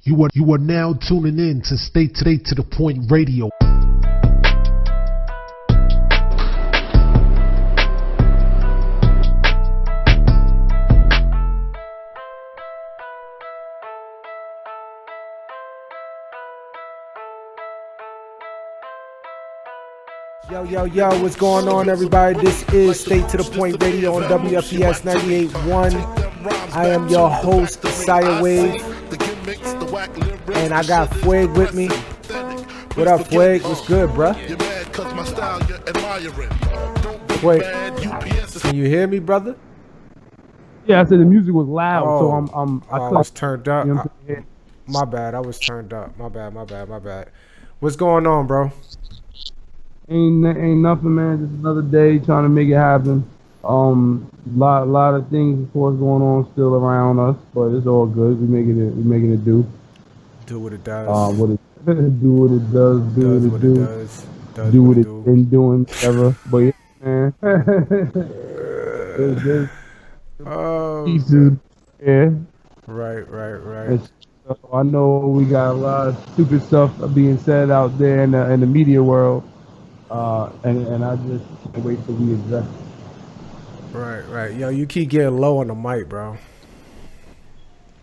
You are now tuning in to Stay Today to the Point Radio. Yo, what's going on, everybody? This is Stay to the Point Radio on WFES 98.1. I am your host, Siah Wave, and I got Fuego with me. What up, Fuego? What's good, bruh? Fuego, can you hear me, brother? Yeah, I said the music was loud, Oh, so I was turned up. You know what I'm saying? My bad, I was turned up. My bad. What's going on, bro? Ain't nothing, man. Just another day trying to make it happen. Lot of things, of course, going on still around us, but it's all good. We making it do. Do what it does. Do what it does. Do what it does. Do what it's been doing ever. But yeah, man. Pieces. Yeah. Right. So I know we got a lot of stupid stuff being said out there in the media world. And I just can't wait till we address it. Right. Yo, you keep getting low on the mic, bro.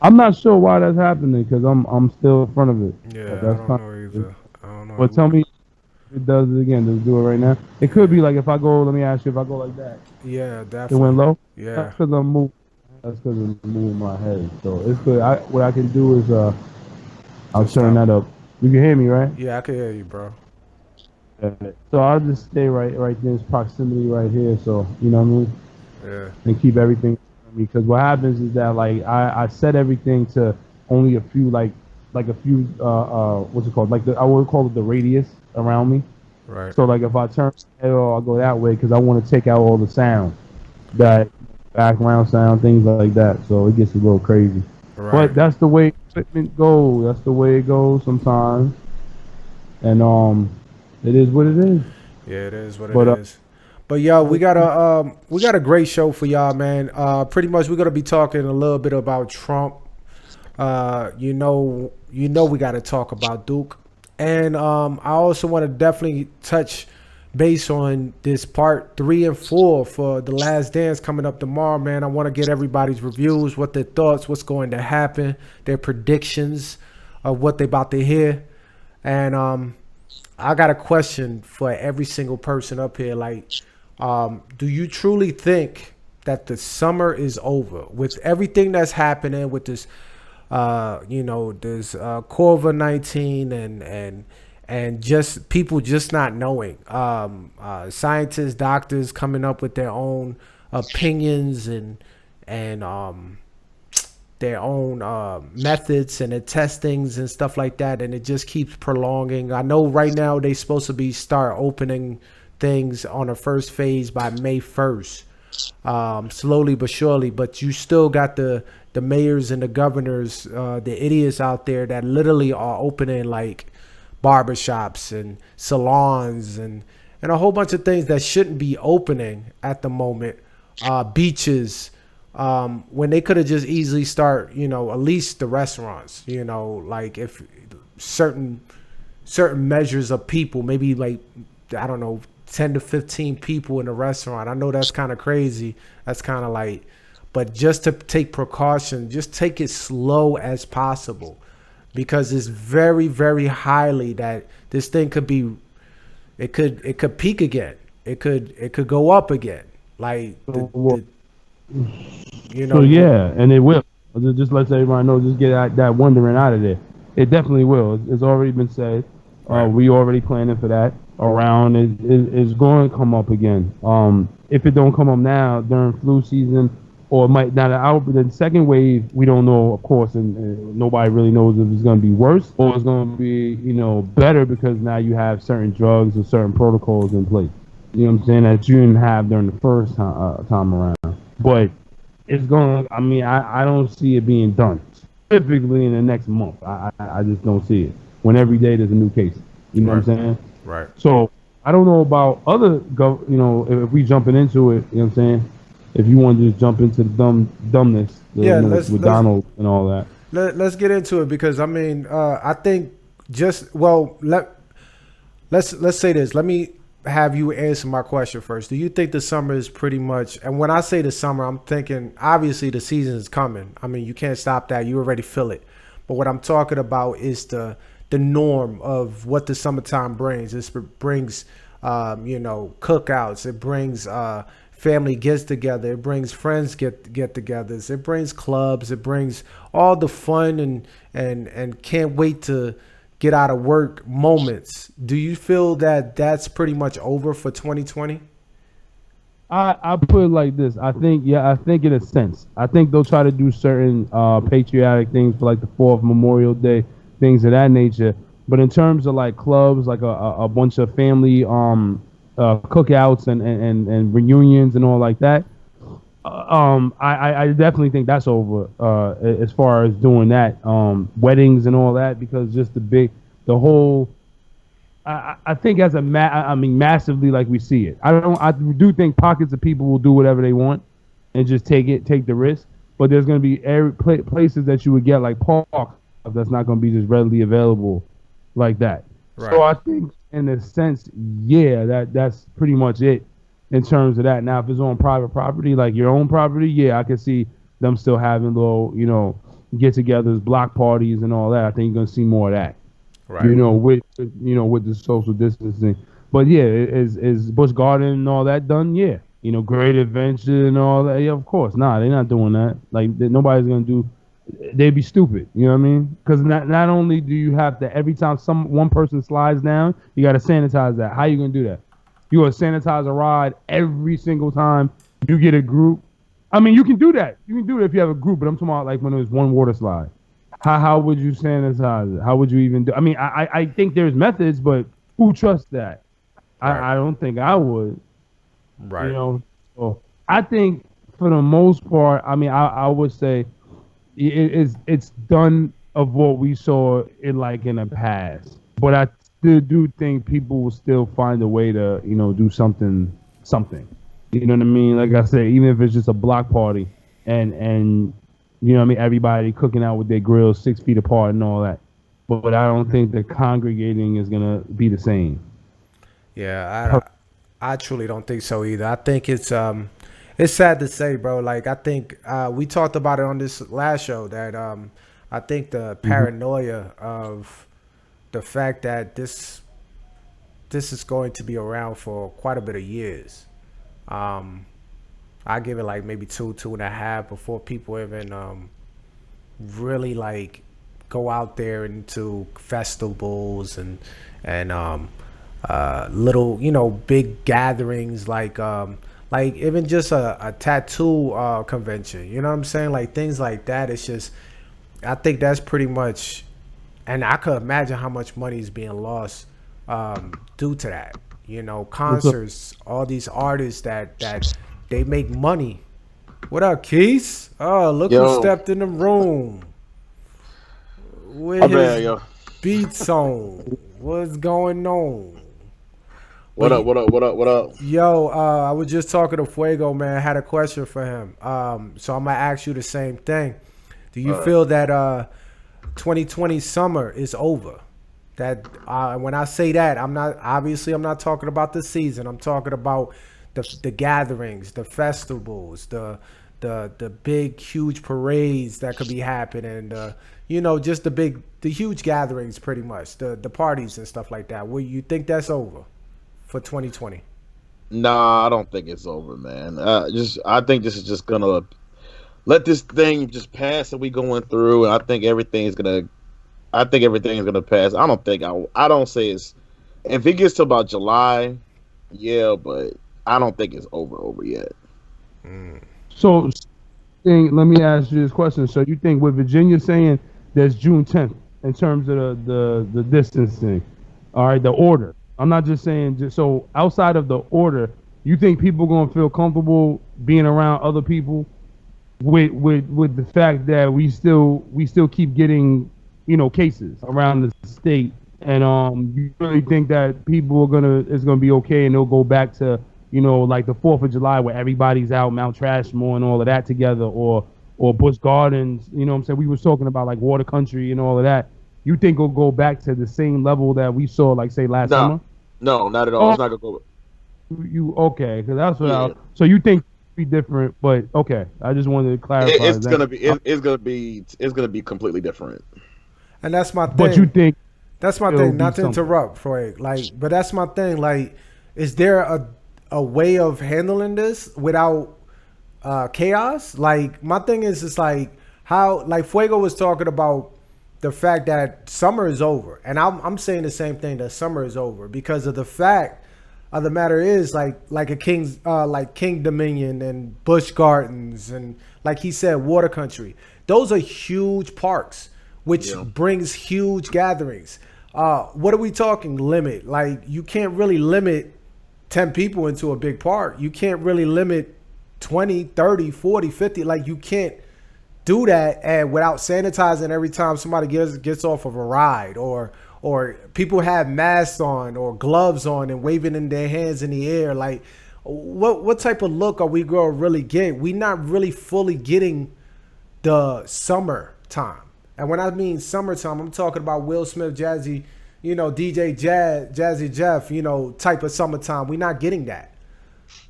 I'm not sure why that's happening because I'm still in front of it. Yeah, I don't know either. I don't know. But tell me if it does it again. Does it do it right now? It could be like if I go, let me ask you, if I go like that. Yeah, definitely. It went low? Yeah. That's because I'm moving. That's because I'm moving my head. So it's good. What I can do is I'll turn that up. You can hear me, right? Yeah, I can hear you, bro. So I'll just stay right in this proximity right here. So you know what I mean? Yeah. And keep everything. Because what happens is that like I set everything to only a few like a few what's it called, like I would call it the radius around me. Right. So like if I turn head, I'll go that way because I want to take out all the sound, that background sound, things like that. So it gets a little crazy. Right. But that's the way equipment goes. That's the way it goes sometimes. And it is what it is. Yeah, it is what it is. But y'all, we got a great show for y'all, man. Pretty much we're gonna be talking a little bit about Trump. You know we gotta talk about Duke. And I also want to definitely touch base on this part 3 and 4 for The Last Dance coming up tomorrow, man. I want to get everybody's reviews, what their thoughts, what's going to happen, their predictions of what they about to hear. And I got a question for every single person up here. Like, do you truly think that the summer is over with everything that's happening with this, this COVID-19 and just people just not knowing, scientists, doctors coming up with their own opinions and their own methods and the testings and stuff like that, and it just keeps prolonging. I know right now they supposed to start opening things on the first phase by May 1st, slowly but surely, but you still got the mayors and the governors, the idiots out there that literally are opening like barbershops and salons and a whole bunch of things that shouldn't be opening at the moment, beaches, when they could have just easily start, at least the restaurants, like if certain measures of people, maybe like, I don't know, 10 to 15 people in a restaurant. I know that's kind of crazy. That's kind of like, but just to take precaution, just take it slow as possible, because it's very, very highly that this thing could be, it could peak again. It could go up again. Like, So yeah, and it will. Just let everybody know, just get that wondering out of there. It definitely will. It's already been said. We already planning for that. Around is going to come up again. If it don't come up now during flu season, or it might not out. But the second wave, we don't know, of course, and nobody really knows if it's going to be worse or it's going to be, better, because now you have certain drugs or certain protocols in place. You know what I'm saying, that you didn't have during the first time around. But it's going to, I don't see it being done specifically in the next month. I just don't see it. When every day there's a new case. You know what I'm saying? Right. So I don't know about other, if we jumping into it, you know what I'm saying? If you want to just jump into the dumbness with Donald and all that. let's get into it because I mean, I think just well let's say this. Let me have you answer my question first. Do you think the summer is pretty much? And when I say the summer, I'm thinking obviously the season is coming. I mean, you can't stop that. You already feel it. But what I'm talking about is the norm of what the summertime brings. It brings cookouts. It brings family gets together. It brings friends get-togethers. It brings clubs. It brings all the fun and can't wait to get out of work moments. Do you feel that that's pretty much over for 2020? I put it like this. I think in a sense. I think they'll try to do certain patriotic things for like the 4th Memorial Day, things of that nature. But in terms of like clubs, like a bunch of family cookouts and reunions and all like that, I definitely think that's over as far as doing that, weddings and all that, because just the whole. I think as massively like we see it. I do think pockets of people will do whatever they want and just take the risk. But there's going to be places that you would get like parks that's not going to be just readily available like that. Right. So I think in a sense, yeah, that's pretty much it in terms of that. Now, if it's on private property, like your own property, yeah, I can see them still having little, get-togethers, block parties, and all that. I think you're gonna see more of that, right? With the social distancing. But yeah, is Busch Garden and all that done? Yeah, Great Adventure and all that. Yeah, of course. Nah, they're not doing that. Like nobody's gonna do. They'd be stupid. You know what I mean? Because not only do you have to every time one person slides down, you got to sanitize that. How you gonna do that? You gonna sanitize a ride every single time you get a group? I mean, you can do that. You can do it if you have a group, but I'm talking about like when there's one water slide. How would you sanitize it? How would you even do? I mean, I think there's methods, but who trusts that? Right. I don't think I would. Right. So I think for the most part, I mean, I would say it's done of what we saw in the past, but I still do think people will still find a way to do something. You know what I mean? Like I said, even if it's just a block party and you know what I mean, everybody cooking out with their grills 6 feet apart and all that, but I don't think the congregating is gonna be the same. Yeah, I truly don't think so either. I think it's sad to say, bro. Like I think we talked about it on this last show that I think the paranoia of the fact that this is going to be around for quite a bit of years. I give it like maybe 2.5 before people even really like go out there into festivals and little big gatherings like even just a tattoo convention, you know what I'm saying? Like things like that. It's just, I think that's pretty much, and I could imagine how much money is being lost due to that. Concerts, all these artists that they make money. What up, Keith? Oh, look who stepped in the room with his beats on. What's going on? What up? Yo, I was just talking to Fuego, man. I had a question for him. So I'm gonna ask you the same thing. Do you feel that 2020 summer is over? That when I say that, I'm not talking about the season. I'm talking about the gatherings, the festivals, the big huge parades that could be happening. Just the huge gatherings, pretty much the parties and stuff like that. Will you think that's over for 2020? Nah, I don't think it's over, man. I think this is just gonna let this thing just pass that we going through, and I think everything's gonna pass. I don't say it's, if it gets to about July, yeah, but I don't think it's over yet. So, let me ask you this question. So you think with Virginia saying there's June 10th in terms of the distancing, all right, the order. I'm not just saying so outside of the order, you think people gonna feel comfortable being around other people with the fact that we still keep getting cases around the state, and you really think that people it's gonna be okay and they'll go back to like the 4th of July where everybody's out Mount Trashmore and all of that together, or or Busch Gardens. You know what I'm saying? We was talking about like Water Country and all of that. You think it'll go back to the same level that we saw, like say last summer? No, not at all. Oh, It's not gonna go. you okay? Because that's what. Yeah. So you think it'll be different, but okay. I just wanted to clarify. It's gonna be. It's gonna be completely different. And that's my thing. But you think that's my it'll thing. be Not to something. interrupt, Freud. Like, but that's my thing. Like, is there a way of handling this without chaos? Like, my thing is, it's like how like Fuego was talking about the fact that summer is over, and I'm saying the same thing, that summer is over because of the fact of the matter is like a King's like King Dominion and Busch Gardens and like he said Water Country. Those are huge parks, which brings huge gatherings. What are we talking limit? Like you can't really limit 10 people into a big park. You can't really limit 20, 30, 40, 50. Like you can't do that and without sanitizing every time somebody gets off of a ride or people have masks on or gloves on and waving in their hands in the air. Like what type of look are we going to really get? We not really fully getting the summertime. And when I mean summertime, I'm talking about Will Smith, Jazzy, DJ Jazzy Jeff, type of summertime. We're not getting that,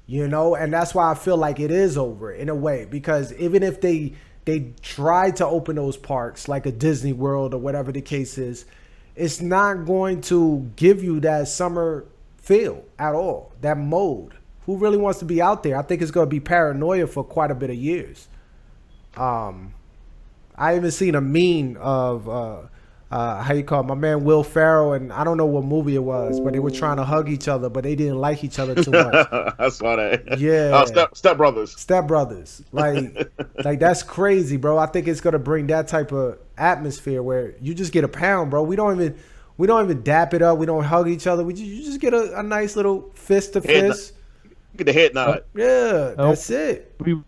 and that's why I feel like it is over in a way, because even if they try to open those parks like a Disney World or whatever the case is, it's not going to give you that summer feel at all, that mode. Who really wants to be out there? I think it's going to be paranoia for quite a bit of years. I even seen a meme of how you call it, my man Will Ferrell, and I don't know what movie it was, but they were trying to hug each other, but they didn't like each other too much. I saw that. Yeah. Step Brothers. Step Brothers. Like that's crazy, bro. I think it's gonna bring that type of atmosphere where you just get a pound, bro. We don't even dap it up. We don't hug each other. You just get a nice little fist to fist. Get the head nod. Yeah, that's it. We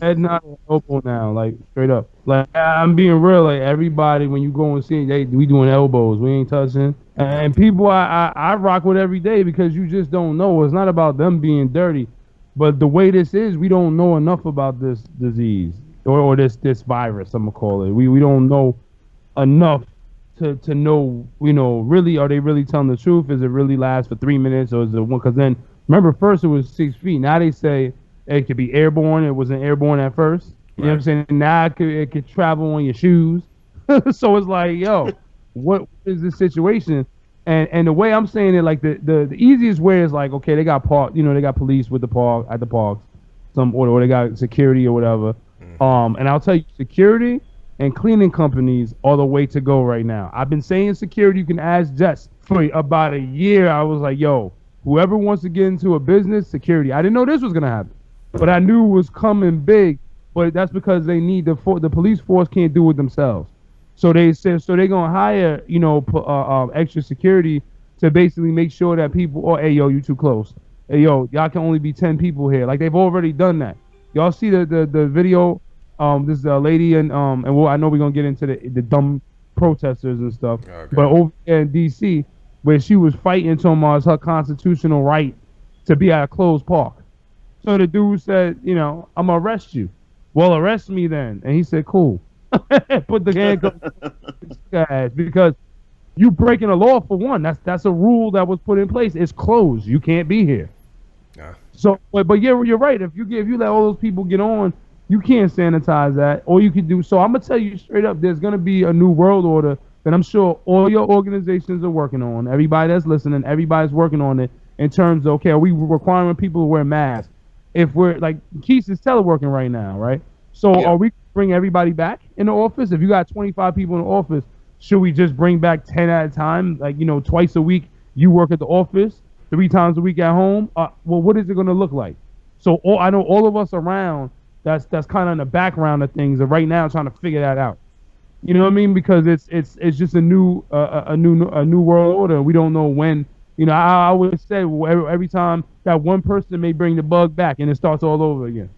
head nod and elbow now, like straight up. Like I'm being real. Like everybody, when you go and see, we doing elbows. We ain't touching. And people I rock with every day because you just don't know. It's not about them being dirty, but the way this is, we don't know enough about this disease or this virus. I'm gonna call it. We don't know enough to know. Really, are they really telling the truth? Is it really last for 3 minutes or is it one? Because then. Remember, first it was 6 feet. Now they say it could be airborne. It wasn't airborne at first. You know what I'm saying? Now it could travel on your shoes. So it's like, yo, what is this situation? And the way I'm saying it, like the easiest way is like, okay, they got they got police with the park at the parks, or they got security or whatever. And I'll tell you, security and cleaning companies are the way to go right now. I've been saying security. You can ask Jess for about a year. I was like, yo. Whoever wants to get into a business, security. I didn't know this was gonna happen, but I knew it was coming big. But that's because they need the police force can't do it themselves. So they said they're gonna hire extra security to basically make sure that people. Oh, hey yo, you too close. Hey yo, y'all can only be 10 people here. Like they've already done that. Y'all see the video? This lady and I know we're gonna get into the dumb protesters and stuff. Okay. But over in DC. Where she was fighting Tomas her constitutional right to be at a closed park. So the dude said, I'm going to arrest you. Well, arrest me then. And he said, cool. Put the handcuffs on his ass because you breaking a law for one. That's a rule that was put in place. It's closed. You can't be here. Yeah. So, but yeah, you're right. If you let all those people get on, you can't sanitize that. All you can do. So I'm going to tell you straight up, there's going to be a new world order that I'm sure all your organizations are working on. Everybody that's listening, everybody's working on it in terms of, okay, are we requiring people to wear masks? If we're, like, Keith is teleworking right now, right? So are we bring everybody back in the office? If you got 25 people in the office, should we just bring back 10 at a time? Like, twice a week, you work at the office, 3 times a week at home? Well, what is it going to look like? So I know all of us around, that's kind of in the background of things, and right now trying to figure that out. You know what I mean? Because it's just a new world order. We don't know when. I always say every time that one person may bring the bug back and it starts all over again.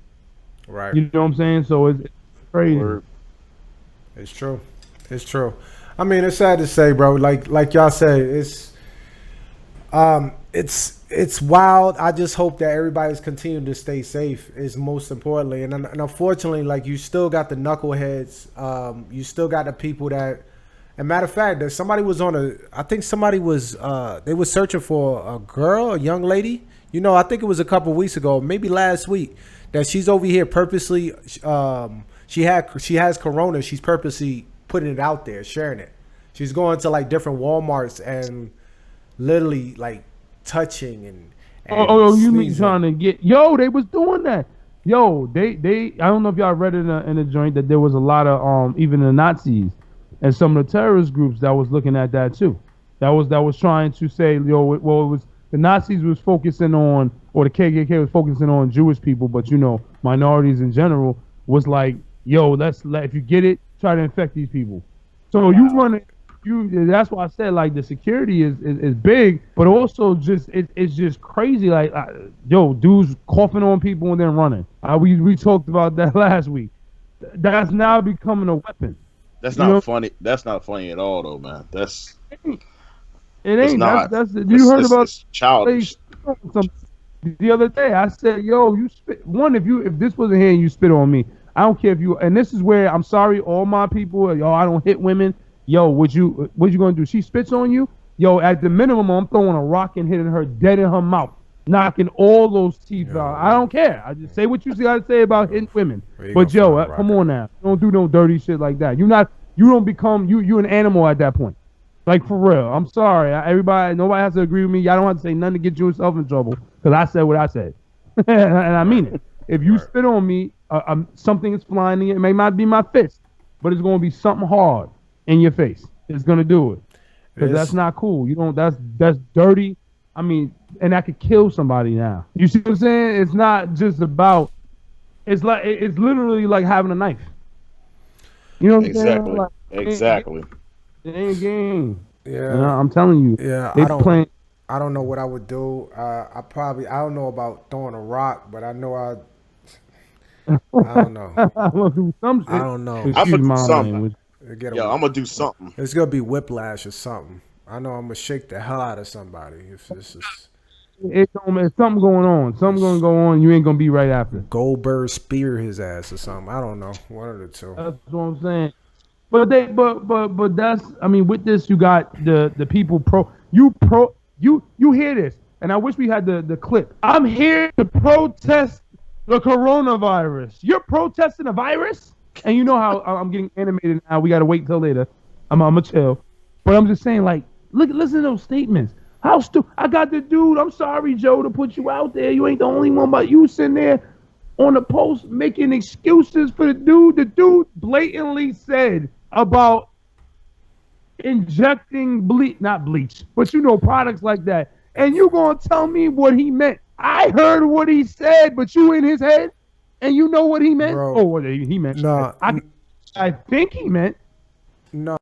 Right. You know what I'm saying? So it's crazy. It's true. It's true. I mean, it's sad to say, bro. Like y'all said, it's It's wild. I just hope that everybody's continuing to stay safe is most importantly. And unfortunately, like you still got the knuckleheads. You still got the people that. And matter of fact, that somebody was on a. I think somebody was. They were searching for a girl, a young lady. You know, I think it was a couple weeks ago, maybe last week, that she's over here purposely. She has corona. She's purposely putting it out there, sharing it. She's going to like different WalMarts and literally like touching and you mean sneezing. trying to get? Yo, they was doing that. Yo, they. I don't know if y'all read it in a joint that there was a lot of even the Nazis and some of the terrorist groups that was looking at that too. That was trying to say, yo, well, it was the Nazis was focusing on, or the KKK was focusing on Jewish people, but you know, minorities in general was like, yo, if you get it, try to infect these people. So you run it. That's why I said like the security is big, but also just it's just crazy. Like yo, dudes coughing on people and then running. We talked about that last week. That's now becoming a weapon. That's not funny. That's not funny at all, though, man. It ain't. Not. You heard about it's childish. The other day. I said, yo, you spit. If this wasn't here and you spit on me, I don't care if you. And this is where I'm sorry, all my people. Yo, I don't hit women. Yo, what you gonna do? She spits on you. Yo, at the minimum, I'm throwing a rock and hitting her dead in her mouth, knocking all those teeth out. I don't care. I just say what you gotta say about hitting women. But yo, come on now, don't do no dirty shit like that. You don't become you an animal at that point. Like for real. I'm sorry. Nobody has to agree with me. Y'all don't have to say nothing to get yourself in trouble because I said what I said, and I mean it. If you spit on me, something is flying in it. It may not be my fist, but it's gonna be something hard in your face. It's gonna do it. Because that's not cool. You don't. That's dirty. I mean, and that could kill somebody now. You see what I'm saying? It's not just about. It's literally like having a knife. You know what I'm saying? Like, Exactly. It ain't a game. Yeah, I'm telling you. Yeah, I don't know what I would do. I don't know about throwing a rock, but I know I don't know. I'm gonna do some shit. I don't know. I'm gonna do something. Yo, I'm gonna do something. It's gonna be whiplash or something. I know I'm gonna shake the hell out of somebody if this is. It's something going on. Something gonna go on. You ain't gonna be right after. Goldberg spear his ass or something. I don't know. One of the two. That's what I'm saying. But that's. I mean, with this, you got the people You hear this, and I wish we had the clip. I'm here to protest the coronavirus. You're protesting a virus? And you know how I'm getting animated now. We got to wait till later. I'm going to chill. But I'm just saying, like, listen to those statements. I got the dude, I'm sorry, Joe, to put you out there. You ain't the only one, but you sitting there on the post making excuses for the dude. The dude blatantly said about injecting not bleach, but you know, products like that. And you going to tell me what he meant. I heard what he said, but you in his head? And you know what he meant? Bro, what he meant. Nah, I think he meant. No,